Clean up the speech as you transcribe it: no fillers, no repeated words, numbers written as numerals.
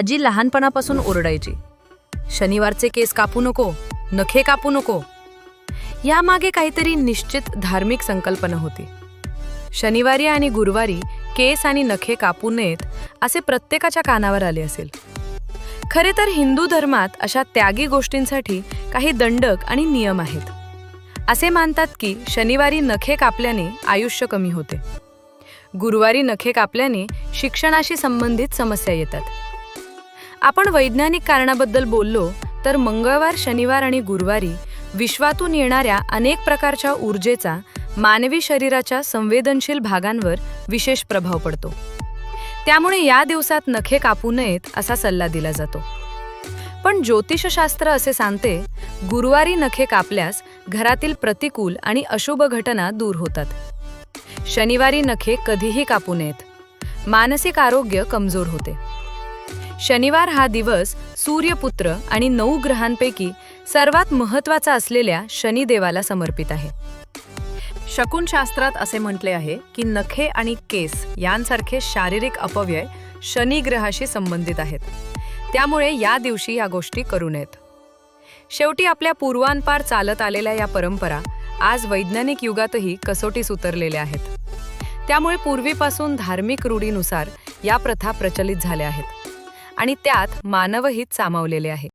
आजी लहानपणापासून ओरडायची, शनिवारचे केस कापू नको, नखे कापू नको. यामागे काहीतरी निश्चित धार्मिक संकल्पना होती. शनिवारी आणि गुरुवारी केस आणि नखे कापू नयेत असे प्रत्येकाच्या कानावर आले असेल. खरे तर हिंदू धर्मात अशा त्यागी गोष्टींसाठी काही दंडक आणि नियम आहेत. असे मानतात की शनिवारी नखे कापल्याने आयुष्य कमी होते, गुरुवारी नखे कापल्याने शिक्षणाशी संबंधित समस्या येतात. आपण वैज्ञानिक कारणाबद्दल बोललो तर मंगळवार, शनिवार आणि गुरुवारी विश्वातून येणाऱ्या अनेक प्रकारच्या ऊर्जेचा मानवी शरीराच्या संवेदनशील भागांवर विशेष प्रभाव पडतो. त्यामुळे या दिवसात नखे कापू नयेत असा सल्ला दिला जातो. पण ज्योतिषशास्त्र असे सांगते, गुरुवारी नखे कापल्यास घरातील प्रतिकूल आणि अशुभ घटना दूर होतात. शनिवारी नखे कधीही कापू नयेत, मानसिक आरोग्य कमजोर होते. शनिवार हा दिवस सूर्यपुत्र आणि 9 ग्रहांपैकी सर्वात महत्त्वाचा असलेल्या शनिदेवाला समर्पित आहे. शकुनशास्त्रात असे म्हटले आहे की नखे आणि केस यांसारखे शारीरिक अपव्यय शनी ग्रहाशी संबंधित आहेत. त्यामुळे या दिवशी या गोष्टी करू नयेत. शेवटी आपल्या पूर्वांपार चालत आलेल्या या परंपरा आज वैज्ञानिक युगातही कसोटीस उतरलेल्या आहेत. त्यामुळे पूर्वीपासून धार्मिक रूढीनुसार या प्रथा प्रचलित झाल्या आहेत आणि त्यात मानवहित सामावलेले आहे.